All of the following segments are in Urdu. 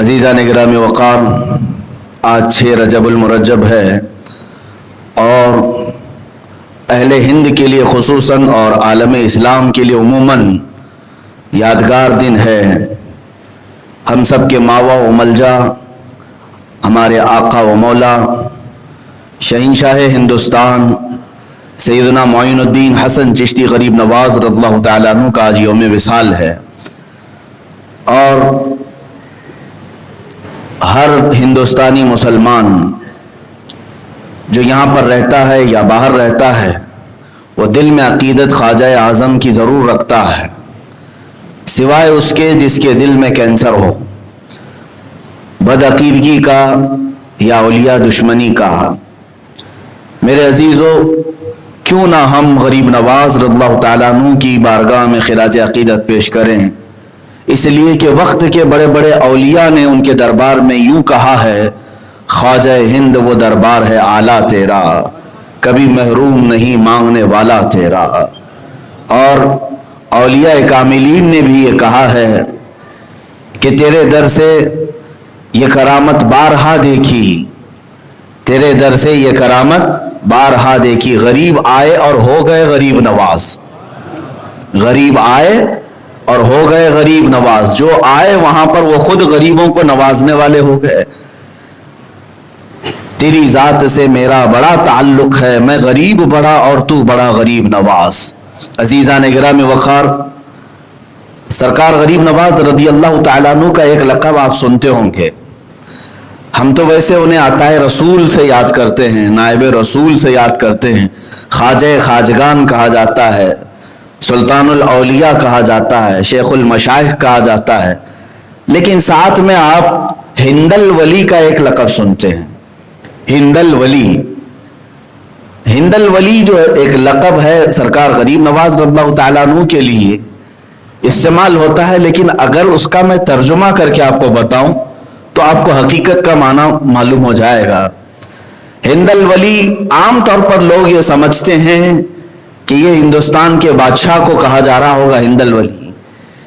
عزیزان گرامی وقار، آج 6 رجب المرجب ہے اور اہل ہند کے لیے خصوصاً اور عالم اسلام کے لیے عموماً یادگار دن ہے۔ ہم سب کے ماوا و ملجا ہمارے آقا و مولا شہنشاہ ہندوستان سیدنا معین الدین حسن چشتی غریب نواز رضی اللہ تعالیٰ عنہ کا آج یوم وصال ہے، اور ہر ہندوستانی مسلمان جو یہاں پر رہتا ہے یا باہر رہتا ہے وہ دل میں عقیدت خواجہ اعظم کی ضرور رکھتا ہے، سوائے اس کے جس کے دل میں کینسر ہو، بدعقیدگی کا یا اولیاء دشمنی کا۔ میرے عزیزو، کیوں نہ ہم غریب نواز رضی اللہ تعالیٰ عنہ کی بارگاہ میں خراج عقیدت پیش کریں، اس لیے کہ وقت کے بڑے بڑے اولیاء نے ان کے دربار میں یوں کہا ہے، خواجہ ہند وہ دربار ہے اعلیٰ تیرا، کبھی محروم نہیں مانگنے والا تیرا۔ اور اولیاء کاملین نے بھی یہ کہا ہے کہ تیرے در سے یہ کرامت بارہا دیکھی، تیرے در سے یہ کرامت بارہا دیکھی، غریب آئے اور ہو گئے غریب نواز، غریب آئے اور ہو گئے غریب نواز، جو آئے وہاں پر وہ خود غریبوں کو نوازنے والے ہو گئے۔ تیری ذات سے میرا بڑا تعلق ہے، میں غریب بڑا اور تو بڑا غریب نواز۔ عزیزان گرامی وقار، سرکار غریب نواز رضی اللہ تعالیٰ عنہ کا ایک لقب آپ سنتے ہوں گے۔ ہم تو ویسے انہیں عطائے رسول سے یاد کرتے ہیں، نائب رسول سے یاد کرتے ہیں، خواجہ خواجگان کہا جاتا ہے، سلطان الاولیاء کہا جاتا ہے، شیخ المشائخ کہا جاتا ہے، لیکن ساتھ میں آپ ہند الولی کا ایک لقب سنتے ہیں، ہند الولی۔ ہند الولی جو ایک لقب ہے سرکار غریب نواز رضی اللہ تعالیٰ عنہ کے لیے استعمال ہوتا ہے، لیکن اگر اس کا میں ترجمہ کر کے آپ کو بتاؤں تو آپ کو حقیقت کا معنی معلوم ہو جائے گا۔ ہند الولی عام طور پر لوگ یہ سمجھتے ہیں کہ یہ ہندوستان کے بادشاہ کو کہا جا رہا ہوگا ہند الولی،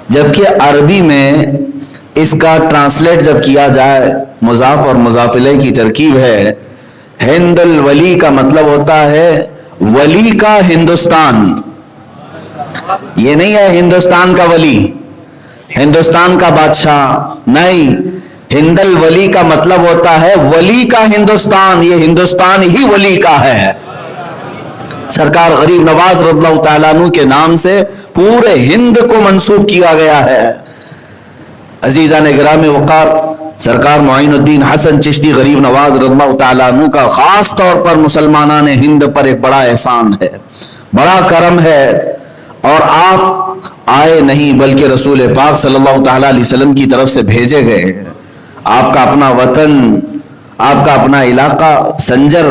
جبکہ عربی میں اس کا ٹرانسلیٹ جب کیا جائے، مضاف اور مضاف الیہ کی ترکیب ہے، ہند الولی کا مطلب ہوتا ہے ولی کا ہندوستان۔ یہ نہیں ہے ہندوستان کا ولی، ہندوستان کا بادشاہ نہیں، ہند الولی کا مطلب ہوتا ہے ولی کا ہندوستان، یہ ہندوستان ہی ولی کا ہے۔ سرکار غریب نواز رضی اللہ تعالیٰ عنہ کے نام سے پورے ہند کو منسوب کیا گیا ہے۔ عزیزان گرامی وقار، سرکار معین الدین حسن چشتی غریب نواز رضی اللہ تعالیٰ عنہ کا خاص طور پر مسلمانان ہند پر ایک بڑا احسان ہے، بڑا کرم ہے، اور آپ آئے نہیں بلکہ رسول پاک صلی اللہ تعالیٰ علیہ وسلم کی طرف سے بھیجے گئے۔ آپ کا اپنا وطن، آپ کا اپنا علاقہ سنجر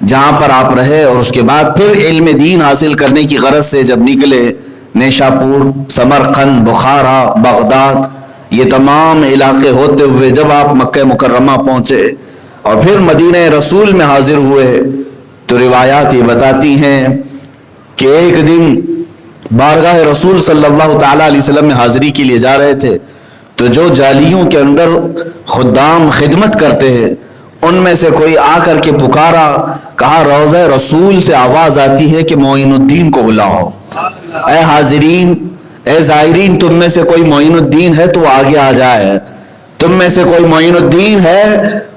جہاں پر آپ رہے، اور اس کے بعد پھر علم دین حاصل کرنے کی غرض سے جب نکلے، نیشاپور، سمرقند، بخارا، بغداد، یہ تمام علاقے ہوتے ہوئے جب آپ مکہ مکرمہ پہنچے اور پھر مدینہ رسول میں حاضر ہوئے، تو روایات یہ بتاتی ہیں کہ ایک دن بارگاہ رسول صلی اللہ تعالیٰ علیہ وسلم میں حاضری کے لیے جا رہے تھے، تو جو جالیوں کے اندر خدام خدمت کرتے ہیں ان میں سے کوئی آ کر کے پکارا، کہا روضہ رسول سے آواز آتی ہے کہ معین الدین کو بلاؤ۔ اے حاضرین، اے زائرین، تم میں سے کوئی معین الدین ہے تو آگے آ جائے، تم میں سے کوئی معین الدین ہے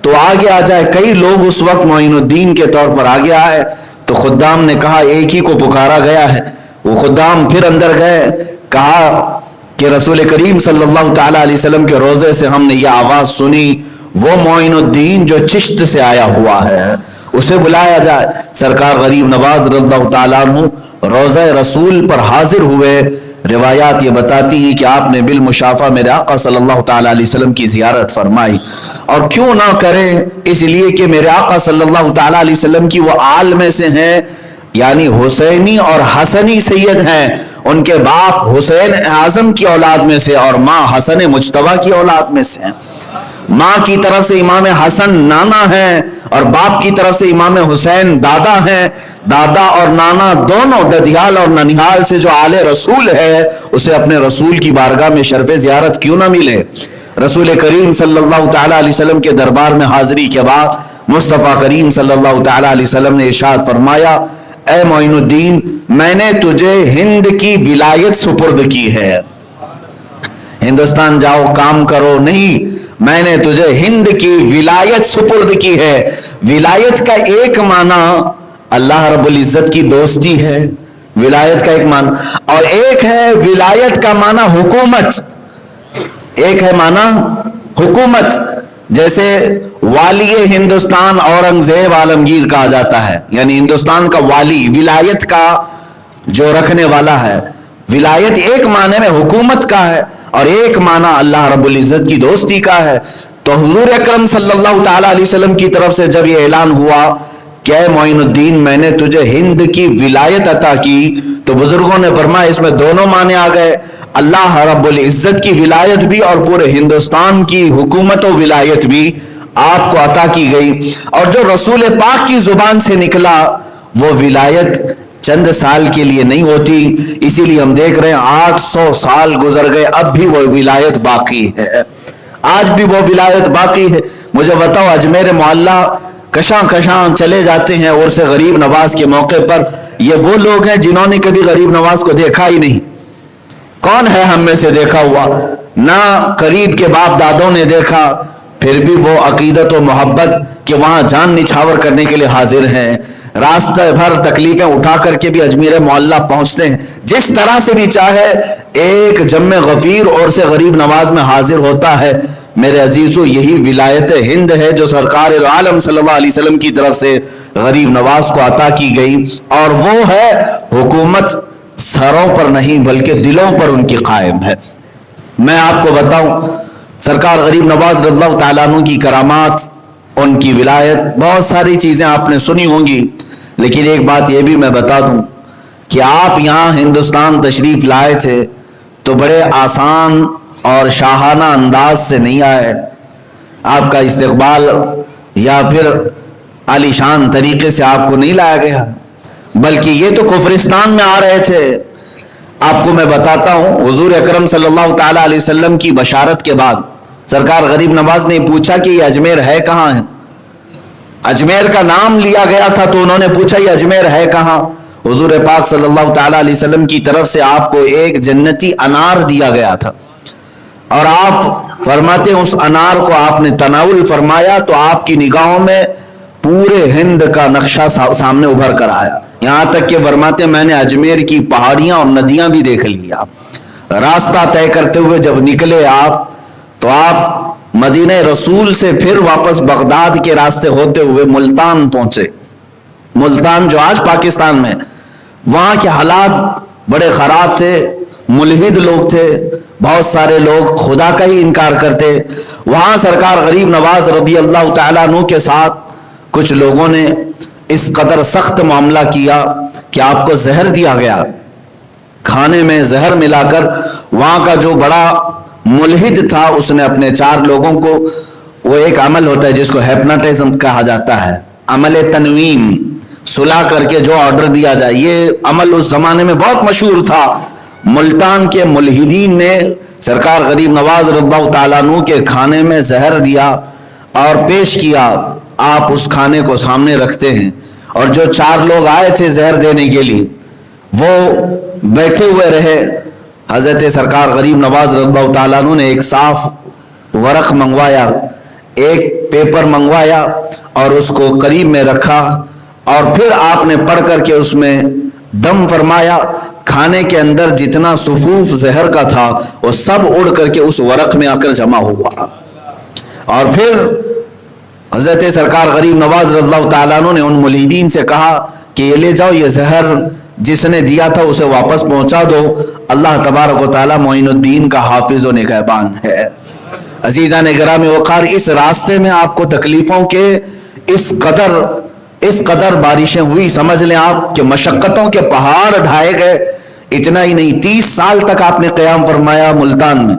تو آگے آ جائے۔ کئی لوگ اس وقت معین الدین کے طور پر آگے آئے، تو خدام نے کہا ایک ہی کو پکارا گیا ہے۔ وہ خدام پھر اندر گئے، کہا کہ رسول کریم صلی اللہ تعالیٰ علیہ وسلم کے روضے سے ہم نے یہ آواز سنی، وہ معین الدین جو چشت سے آیا ہوا ہے اسے بلایا جائے۔ سرکار غریب نواز رضی اللہ تعالیٰ عنہ روضہ رسول پر حاضر ہوئے۔ روایات یہ بتاتی ہیں کہ آپ نے بالمشافہ میرے آقا صلی اللہ تعالیٰ علیہ وسلم کی زیارت فرمائی، اور کیوں نہ کریں، اس لیے کہ میرے آقا صلی اللہ تعالیٰ علیہ وسلم کی وہ آل میں سے ہیں، یعنی حسینی اور حسنی سید ہیں، ان کے باپ حسین اعظم کی اولاد میں سے اور ماں حسن مجتبیٰ کی اولاد میں سے ہیں۔ ماں کی طرف سے امام حسن نانا ہیں اور باپ کی طرف سے امام حسین دادا ہیں۔ دادا اور نانا دونوں ددیال اور ننیال سے جو آل رسول ہے اسے اپنے رسول کی بارگاہ میں شرف زیارت کیوں نہ ملے۔ رسول کریم صلی اللہ تعالیٰ علیہ وسلم کے دربار میں حاضری کے بعد مصطفیٰ کریم صلی اللہ تعالیٰ علیہ وسلم نے ارشاد فرمایا، اے معین الدین، میں نے تجھے ہند کی ولایت سپرد کی ہے، ہندوستان جاؤ کام کرو نہیں، میں نے تجھے ہند کی ولایت سپرد کی ہے۔ ولایت کا ایک معنی اللہ رب العزت کی دوستی ہے، ولایت کا ایک معنی، اور ایک ہے ولایت کا معنی حکومت، ایک ہے معنی حکومت، جیسے والی ہندوستان اورنگزیب عالمگیر کہا جاتا ہے، یعنی ہندوستان کا والی، ولایت کا جو رکھنے والا ہے۔ ولایت ایک معنی میں حکومت کا ہے اور ایک معنی اللہ رب العزت کی دوستی کا ہے۔ تو حضور اکرم صلی اللہ تعالیٰ علیہ وسلم کی طرف سے جب یہ اعلان ہوا کہ اے معین الدین، میں نے تجھے ہند کی ولایت عطا کی، تو بزرگوں نے فرمایا اس میں دونوں معنی آ گئے، اللہ رب العزت کی ولایت بھی اور پورے ہندوستان کی حکومت و ولایت بھی آپ کو عطا کی گئی۔ اور جو رسول پاک کی زبان سے نکلا وہ ولایت چند سال کے لیے نہیں ہوتی، اسی لیے ہم دیکھ رہے ہیں 800 سال گزر گئے، اب بھی وہ ولایت باقی ہے، آج بھی وہ ولایت باقی ہے۔ مجھے بتاؤ، اجمیر معلیٰ کشاں کشاں چلے جاتے ہیں اور سے غریب نواز کے موقع پر، یہ وہ لوگ ہیں جنہوں نے کبھی غریب نواز کو دیکھا ہی نہیں۔ کون ہے ہم میں سے دیکھا ہوا؟ نہ قریب کے باپ دادوں نے دیکھا، پھر بھی وہ عقیدت و محبت کہ وہاں جان نچھاور کرنے کے لیے حاضر ہیں، راستہ بھر تکلیفیں اٹھا کر کے بھی اجمیر معلیٰ پہنچتے ہیں، جس طرح سے بھی چاہے ایک جم غفیر اور سے غریب نواز میں حاضر ہوتا ہے۔ میرے عزیزو، یہی ولایت ہند ہے جو سرکار عالم صلی اللہ علیہ وسلم کی طرف سے غریب نواز کو عطا کی گئی، اور وہ ہے حکومت سروں پر نہیں بلکہ دلوں پر ان کی قائم ہے۔ میں آپ کو بتاؤں، سرکار غریب نواز رضی اللہ تعالیٰ عنہ کی کرامات، ان کی ولایت، بہت ساری چیزیں آپ نے سنی ہوں گی، لیکن ایک بات یہ بھی میں بتا دوں کہ آپ یہاں ہندوستان تشریف لائے تھے تو بڑے آسان اور شاہانہ انداز سے نہیں آئے، آپ کا استقبال یا پھر عالی شان طریقے سے آپ کو نہیں لایا گیا، بلکہ یہ تو کفرستان میں آ رہے تھے۔ آپ کو میں بتاتا ہوں، حضور اکرم صلی اللہ تعالیٰ علیہ وسلم کی بشارت کے بعد سرکار غریب نواز نے پوچھا کہ یہ اجمیر ہے کہاں ہے؟ اجمیر کا نام لیا گیا تھا تو انہوں نے پوچھا یہ اجمیر ہے کہاں؟ حضور پاک صلی اللہ تعالیٰ علیہ وسلم کی طرف سے آپ کو ایک جنتی انار دیا گیا تھا، اور آپ فرماتے ہیں اس انار کو آپ نے تناول فرمایا تو آپ کی نگاہوں میں پورے ہند کا نقشہ سامنے ابھر کر آیا، یہاں تک کہ فرماتے ہیں میں نے اجمیر کی پہاڑیاں اور ندیاں بھی دیکھ لیا۔ راستہ طے کرتے ہوئے جب نکلے آپ تو آپ مدینہ رسول سے پھر واپس بغداد کے راستے ہوتے ہوئے ملتان پہنچے۔ ملتان جو آج پاکستان میں، وہاں کے حالات بڑے خراب تھے، ملحد لوگ تھے، بہت سارے لوگ خدا کا ہی انکار کرتے۔ وہاں سرکار غریب نواز رضی اللہ تعالیٰ عنہ کے ساتھ کچھ لوگوں نے اس قدر سخت معاملہ کیا کہ آپ کو زہر دیا گیا، کھانے میں زہر ملا کر۔ وہاں کا جو بڑا ملحد تھا اس نے اپنے 4 لوگوں کو، وہ ایک عمل ہوتا ہے جس کو ہیپناٹزم کہا جاتا ہے، عمل تنویم، سلا کر کے جو آرڈر دیا جائے، یہ عمل اس زمانے میں بہت مشہور تھا۔ ملتان کے ملحدین نے سرکار غریب نواز رضی اللہ تعالیٰ عنہ کے کھانے میں زہر دیا اور پیش کیا۔ آپ اس کھانے کو سامنے رکھتے ہیں اور جو 4 لوگ آئے تھے زہر دینے کے لیے وہ بیٹھے ہوئے رہے۔ حضرت سرکار غریب نواز رضی اللہ تعالیٰ عنہ نے ایک صاف ورق منگوایا، ایک پیپر منگوایا اور اس کو قریب میں رکھا، اور پھر آپ نے پڑھ کر کے اس میں دم فرمایا۔ کھانے کے اندر جتنا صفوف زہر کا تھا وہ سب اڑ کر کے اس ورق میں آ کر جمع ہوا، اور پھر حضرت سرکار غریب نواز رضی اللہ تعالیٰ عنہ نے ان ملحدین سے کہا کہ یہ لے جاؤ، یہ زہر جس نے دیا تھا اسے واپس پہنچا دو، اللہ تبارک و تعالیٰ معین الدین کا حافظ و نگہبان ہے۔ عزیزان گرامی وقار، اس راستے میں آپ کو تکلیفوں کے اس قدر بارشیں ہوئی، سمجھ لیں آپ کہ مشقتوں کے پہاڑ ڈھائے گئے۔ اتنا ہی نہیں، 30 سال تک آپ نے قیام فرمایا ملتان میں،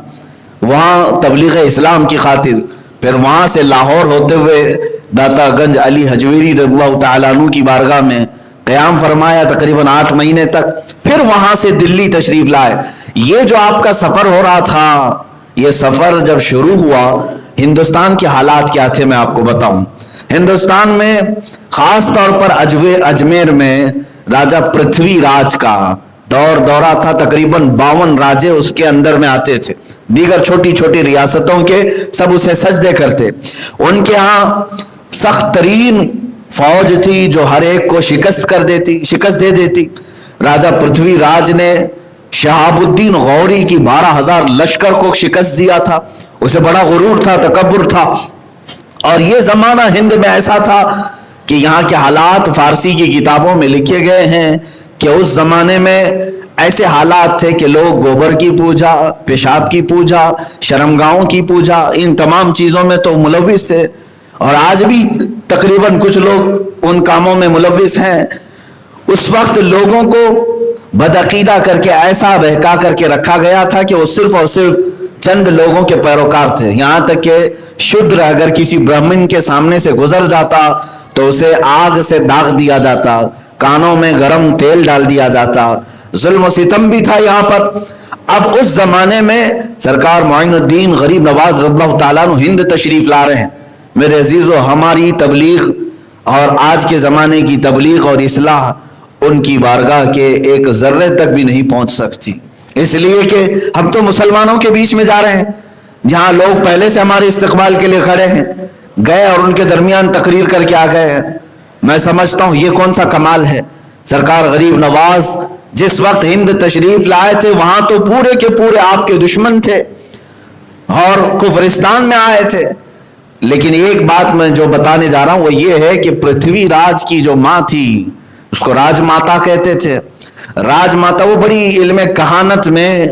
وہاں تبلیغ اسلام کی خاطر۔ پھر وہاں سے لاہور ہوتے ہوئے داتا گنج علی حجویری رضی اللہ تعالیٰ عنہ کی بارگاہ میں قیام فرمایا تقریباً 8 مہینے تک، پھر وہاں سے دلی تشریف لائے۔ یہ جو آپ کا سفر ہو رہا تھا، یہ سفر جب شروع ہوا، ہندوستان کے حالات کیا تھے میں آپ کو بتاؤں۔ ہندوستان میں خاص طور پر اجمیر میں راجہ پرتھوی راج کا دورہ تھا، تقریباً 52 راجے اس کے اندر میں آتے تھے، دیگر چھوٹی چھوٹی ریاستوں کے سب اسے سجدے کرتے۔ ان کے ہاں سخت ترین فوج تھی جو ہر ایک کو شکست دے دیتی۔ راجہ پرتھوی راج نے شہاب الدین غوری کی 12,000 لشکر کو شکست دیا تھا، اسے بڑا غرور تھا، تکبر تھا۔ اور یہ زمانہ ہند میں ایسا تھا کہ یہاں کے حالات فارسی کی کتابوں میں لکھے گئے ہیں کہ اس زمانے میں ایسے حالات تھے کہ لوگ گوبر کی پوجا، پیشاب کی پوجا، شرمگاہوں کی پوجا، ان تمام چیزوں میں تو ملوث تھے، اور آج بھی تقریباً کچھ لوگ ان کاموں میں ملوث ہیں۔ اس وقت لوگوں کو بدعقیدہ کر کے ایسا بہکا کر کے رکھا گیا تھا کہ وہ صرف اور صرف چند لوگوں کے پیروکار تھے، یہاں تک کہ شودر اگر کسی برہمن کے سامنے سے گزر جاتا تو اسے آگ سے داغ دیا جاتا، کانوں میں گرم تیل ڈال دیا جاتا، ظلم و ستم بھی تھا یہاں پر۔ اب اس زمانے میں سرکار معین الدین غریب نواز رضی اللہ تعالیٰ عنہ ہند تشریف لا رہے ہیں۔ میرے عزیزو، ہماری تبلیغ اور آج کے زمانے کی تبلیغ اور اصلاح ان کی بارگاہ کے ایک ذرے تک بھی نہیں پہنچ سکتی، اس لیے کہ ہم تو مسلمانوں کے بیچ میں جا رہے ہیں جہاں لوگ پہلے سے ہمارے استقبال کے لیے کھڑے ہیں، گئے اور ان کے درمیان تقریر کر کے آ گئے ہیں۔ میں سمجھتا ہوں یہ کون سا کمال ہے۔ سرکار غریب نواز جس وقت ہند تشریف لائے تھے وہاں تو پورے کے پورے آپ کے دشمن تھے اور کفرستان میں آئے تھے، لیکن ایک بات میں جو بتانے جا رہا ہوں وہ یہ ہے کہ پرتھوی راج کی جو ماں تھی اس کو راج ماتا کہتے تھے۔ راج ماتا وہ بڑی علم کہانت میں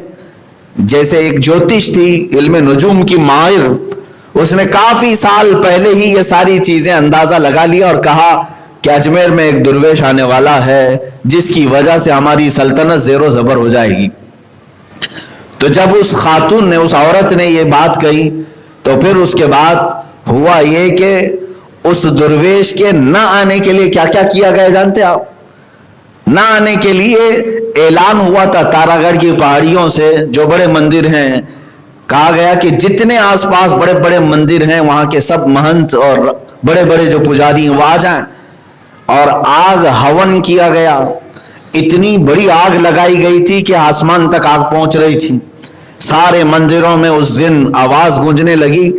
جیسے ایک جوتش تھی، علم نجوم کی ماہر، اس نے کافی سال پہلے ہی یہ ساری چیزیں اندازہ لگا لیا اور کہا کہ اجمیر میں ایک درویش آنے والا ہے جس کی وجہ سے ہماری سلطنت زیر و زبر ہو جائے گی۔ تو جب اس خاتون نے، اس عورت نے یہ بات کہی تو پھر اس کے بعد ہوا یہ کہ اس درویش کے نہ آنے کے لیے کیا کیا کیا گیا جانتے آپ؟ نہ آنے کے لیے اعلان ہوا تھا تارا گڑھ کی پہاڑیوں سے، جو بڑے مندر ہیں، کہا گیا کہ جتنے آس پاس بڑے بڑے مندر ہیں وہاں کے سب مہنت اور بڑے بڑے جو پجاری ہیں وہ آ جائیں، اور آگ ہون کیا گیا۔ اتنی بڑی آگ لگائی گئی تھی کہ آسمان تک آگ پہنچ رہی تھی، سارے مندروں میں اس دن آواز گونجنے لگی۔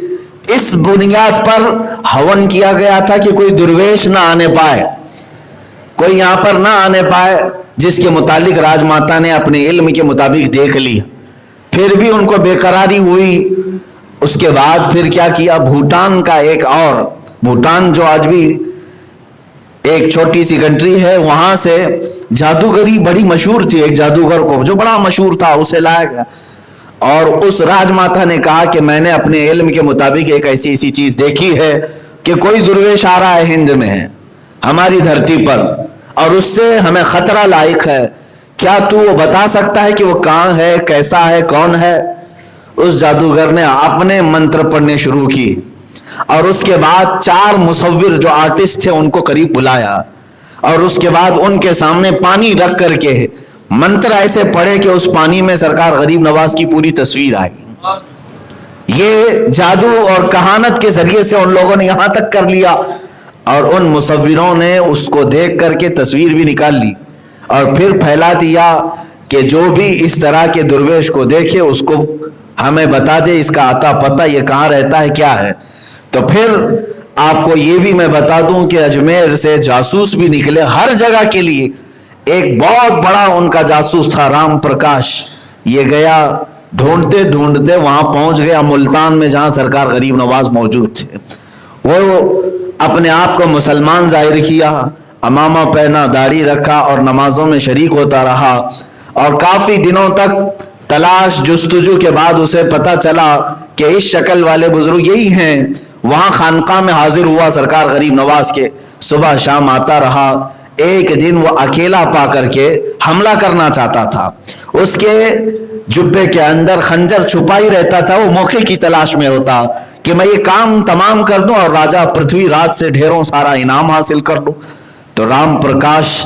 اس بنیاد پر ہون کیا گیا تھا کہ کوئی درویش نہ آنے پائے، کوئی یہاں پر نہ آنے پائے، جس کے متعلق راج ماتا نے اپنے علم کے مطابق دیکھ لی۔ پھر بھی ان کو بے قراری ہوئی۔ اس کے بعد پھر کیا کیا، بھوٹان کا ایک اور، بھوٹان جو آج بھی ایک چھوٹی سی کنٹری ہے، وہاں سے جادوگری بڑی مشہور تھی، ایک جادوگر کو جو بڑا مشہور تھا اسے لایا گیا، اور اس راج ماتا نے کہا کہ میں نے اپنے علم کے مطابق ایک ایسی چیز دیکھی ہے کہ کوئی درویش آ رہا ہے ہند میں ہے، ہماری دھرتی پر، اور اس سے ہمیں خطرہ لاحق ہے، کیا تو وہ بتا سکتا ہے کہ وہ کہاں ہے، کیسا ہے، کون ہے؟ اس جادوگر نے اپنے منتر پڑھنے شروع کی، اور اس کے بعد 4 مصور جو آرٹسٹ تھے ان کو قریب بلایا، اور اس کے بعد ان کے سامنے پانی رکھ کر کے منتر ایسے پڑھے کہ اس پانی میں سرکار غریب نواز کی پوری تصویر آئی۔ یہ جادو اور کہانت کے ذریعے سے ان لوگوں نے یہاں تک کر لیا، اور ان مصوروں نے اس کو دیکھ کر کے تصویر بھی نکال لی اور پھر پھیلا دیا کہ جو بھی اس طرح کے درویش کو دیکھے اس کو ہمیں بتا دے، اس کا آتا پتہ، یہ کہاں رہتا ہے، کیا ہے۔ تو پھر آپ کو یہ بھی میں بتا دوں کہ اجمیر سے جاسوس بھی نکلے ہر جگہ کے لیے۔ ایک بہت بڑا ان کا جاسوس تھا رام پرکاش، یہ گیا ڈھونڈتے ڈھونڈتے وہاں پہنچ گیا ملتان میں جہاں سرکار غریب نواز موجود تھے۔ وہ اپنے آپ کو مسلمان ظاہر کیا، امامہ پہنا، داڑھی رکھا اور نمازوں میں شریک ہوتا رہا، اور کافی دنوں تک تلاش جستجو کے بعد اسے پتہ چلا کہ اس شکل والے بزرگ یہی ہیں۔ وہاں خانقاہ میں حاضر ہوا سرکار غریب نواز کے، صبح شام آتا رہا۔ ایک دن وہ اکیلا پا کر کے حملہ کرنا چاہتا تھا، اس کے جبے کے اندر خنجر چھپا ہی رہتا تھا، وہ موقع کی تلاش میں ہوتا کہ میں یہ کام تمام کر دوں اور راجہ پرتھوی راج سے ڈھیروں سارا انعام حاصل کر لوں۔ تو رام پرکاش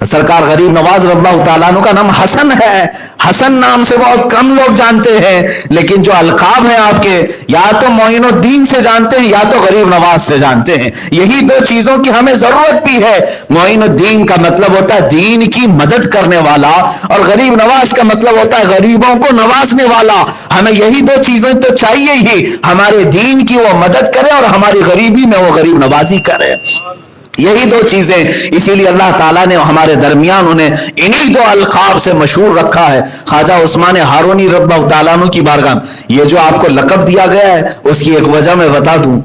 سرکار غریب نواز رضی اللہ تعالیٰ عنہ کا نام حسن ہے. حسن نام سے بہت کم لوگ جانتے ہیں, لیکن جو القاب ہیں آپ کے, یا تو معین الدین سے جانتے ہیں یا تو غریب نواز سے جانتے ہیں. یہی دو چیزوں کی ہمیں ضرورت بھی ہے. معین الدین کا مطلب ہوتا ہے دین کی مدد کرنے والا, اور غریب نواز کا مطلب ہوتا ہے غریبوں کو نوازنے والا. ہمیں یہی دو چیزیں تو چاہیے ہی, ہمارے دین کی وہ مدد کرے اور ہماری غریبی میں وہ غریب نوازی کرے. یہی دو چیزیں, اسی لیے اللہ تعالیٰ نے ہمارے درمیان انہیں انہی دو القاب سے مشہور رکھا ہے. خواجہ عثمان ہارونی رضی اللہ تعالیٰ عنہ کی بارگاہ یہ جو آپ کو لقب دیا گیا ہے, اس کی ایک وجہ میں بتا دوں.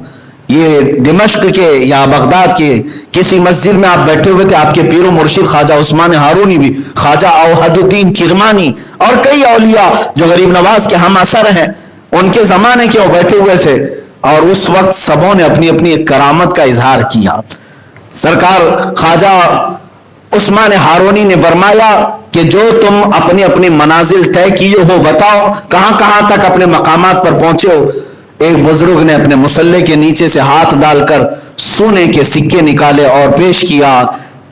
یہ دمشق کے یا بغداد کے کسی مسجد میں آپ بیٹھے ہوئے تھے, آپ کے پیر و مرشد خواجہ عثمان ہارونی بھی, خواجہ اوحد الدین کرمانی اور کئی اولیاء جو غریب نواز کے ہم اثر ہیں, ان کے زمانے کے وہ بیٹھے ہوئے تھے, اور اس وقت سبوں نے اپنی اپنی ایک کرامت کا اظہار کیا. سرکار خواجہ عثمان ہارونی نے فرمایا کہ جو تم اپنی اپنی منازل طے کیے ہو بتاؤ, کہاں کہاں تک اپنے مقامات پر پہنچے ہو. ایک بزرگ نے اپنے مصلے کے نیچے سے ہاتھ ڈال کر سونے کے سکے نکالے اور پیش کیا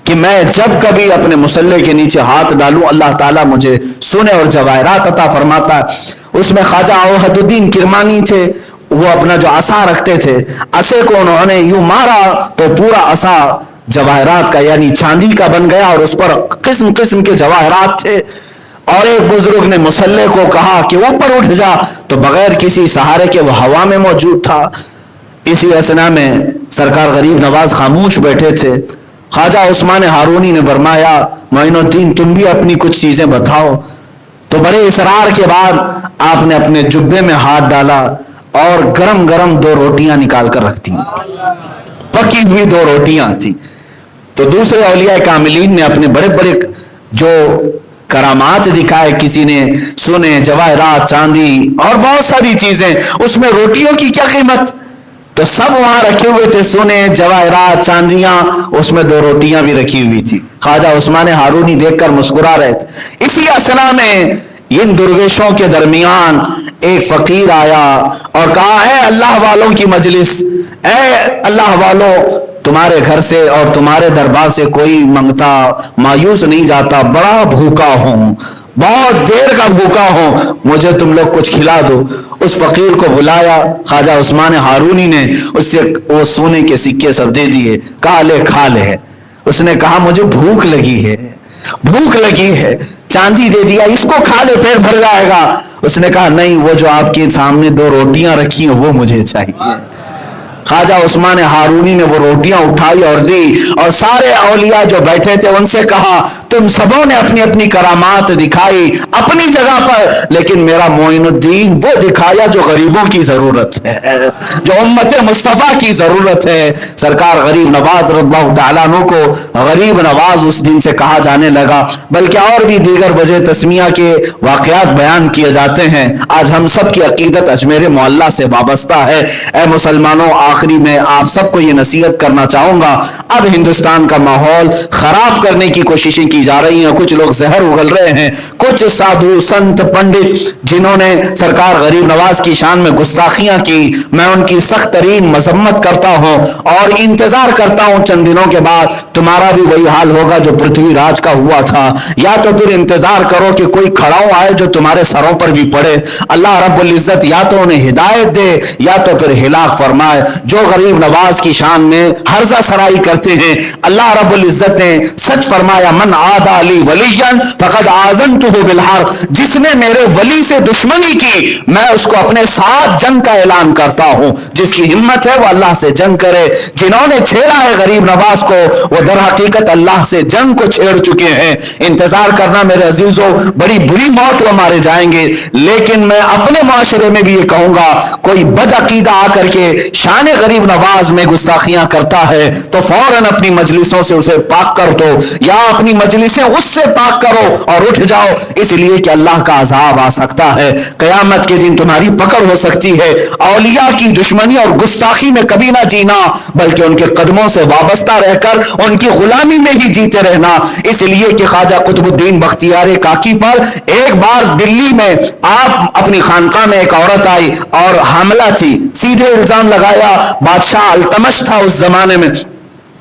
کہ میں جب کبھی اپنے مصلے کے نیچے ہاتھ ڈالوں اللہ تعالیٰ مجھے سونے اور جواہرات عطا فرماتا ہے. اس میں خواجہ اوحد الدین کرمانی تھے, وہ اپنا جو عصا رکھتے تھے, عصے کو انہوں نے یوں مارا تو پورا عصا جواہرات کا یعنی چاندی کا بن گیا, اور اس پر قسم قسم کے جواہرات تھے. اور ایک بزرگ نے مصلے کو کہا کہ اوپر اٹھ جا, تو بغیر کسی سہارے کے وہ ہوا میں موجود تھا. اسی اثنا میں سرکار غریب نواز خاموش بیٹھے تھے. خواجہ عثمان ہارونی نے فرمایا معین الدین تم بھی اپنی کچھ چیزیں بتاؤ. تو بڑے اصرار کے بعد آپ نے اپنے جبے میں ہاتھ ڈالا اور گرم گرم 2 روٹیاں نکال کر رکھ دی, پکی ہوئی 2 روٹیاں تھی. تو دوسرے اولیاء کاملین نے اپنے بڑے بڑے جو کرامات دکھائے, کسی نے سونے, جواہرات, چاندی اور بہت ساری چیزیں, اس میں روٹیوں کی کیا قیمت, تو سب وہاں رکھے ہوئے تھے, سونے, جواہرات, چاندیاں, اس میں 2 روٹیاں بھی رکھی ہوئی تھی. خواجہ عثمان ہارونی دیکھ کر مسکرا رہے تھے. اسی اثنا میں ان درویشوں کے درمیان ایک فقیر آیا اور کہا اے اللہ والوں کی مجلس, اے اللہ والوں, تمہارے گھر سے اور تمہارے دربار سے کوئی منگتا مایوس نہیں جاتا, بڑا بھوکا ہوں, بہت دیر کا بھوکا ہوں, مجھے تم لوگ کچھ کھلا دو. اس فقیر کو بلایا, خواجہ عثمان ہارونی نے اس سے وہ سونے کے سکے سب دے دیے, کہا لے کھا لے. اس نے کہا مجھے بھوک لگی ہے, بھوک لگی ہے. چاندی دے دیا, اس کو کھا لے پیٹ بھر جائے گا. اس نے کہا نہیں, وہ جو آپ کے سامنے 2 روٹیاں رکھی ہیں وہ مجھے چاہیے. خواجہ عثمان ہارونی نے وہ روٹیاں اٹھائی اور دی, اور سارے اولیاء جو بیٹھے تھے ان سے کہا تم سبوں نے اپنی اپنی کرامات دکھائی اپنی جگہ پر, لیکن میرا معین الدین وہ دکھایا جو غریبوں کی ضرورت ہے, جو امت مصطفیٰ کی ضرورت ہے. سرکار غریب نواز رضی اللہ تعالیٰ عنہ کو غریب نواز اس دن سے کہا جانے لگا, بلکہ اور بھی دیگر وجہ تسمیہ کے واقعات بیان کیے جاتے ہیں. آج ہم سب کی عقیدت اجمیر معلیٰ سے وابستہ ہے. اے مسلمانوں, آخری میں آپ سب کو یہ نصیحت کرنا چاہوں گا, اب ہندوستان کا ماحول خراب کرنے کی کوششیں کی جا رہی ہیں, کچھ لوگ زہر اگل رہے ہیں, کچھ سادھو سنت پنڈت جنہوں نے سرکار غریب نواز کی شان میں گستاخیاں کی, میں ان کی سخت ترین مذمت کرتا ہوں اور انتظار کرتا ہوں چند دنوں کے بعد تمہارا بھی وہی حال ہوگا جو پرتھوی راج کا ہوا تھا, یا تو پھر انتظار کرو کہ کوئی کھڑاؤ آئے جو تمہارے سروں پر بھی پڑے. اللہ رب العزت یا تو انہیں ہدایت دے یا تو پھر ہلاک فرمائے. جو غریب نواز کی شان میں ہرزہ سرائی کرتے ہیں, اللہ رب العزت نے سچ فرمایا من عادى لي وليا فقد آذنته بالحرب, جس نے میرے ولی سے دشمنی کی میں اس کو اپنے ساتھ جنگ کا اعلان کرتا ہوں. جس کی ہمت ہے وہ اللہ سے جنگ کرے. جنہوں نے چھیڑا ہے غریب نواز کو وہ در حقیقت اللہ سے جنگ کو چھیڑ چکے ہیں. انتظار کرنا میرے عزیزوں, بڑی بری موت وہ مارے جائیں گے. لیکن میں اپنے معاشرے میں بھی یہ کہوں گا, کوئی بد عقیدہ آ کر کے شان غریب نواز میں گستاخیاں کرتا ہے تو فوراً اپنی مجلسوں سے اسے پاک کر دو, یا اپنی مجلسیں اس سے پاک کرو اور اٹھ جاؤ, اس لیے کہ اللہ کا عذاب آ سکتا ہے. قیامت کے دن تمہاری پکڑ ہو سکتی ہے. اولیاء کی دشمنی اور گستاخی میں کبھی نہ جینا, بلکہ ان کے قدموں سے وابستہ رہ کر ان کی غلامی میں ہی جیتے رہنا. اس لیے کہ خواجہ قطب الدین بختیار کاکی پر ایک بار دلی میں آپ اپنی خانقاہ میں ایک عورت آئی اور حاملہ تھی, سیدھے الزام لگایا, بادشاہ التمش تھا اس زمانے میں,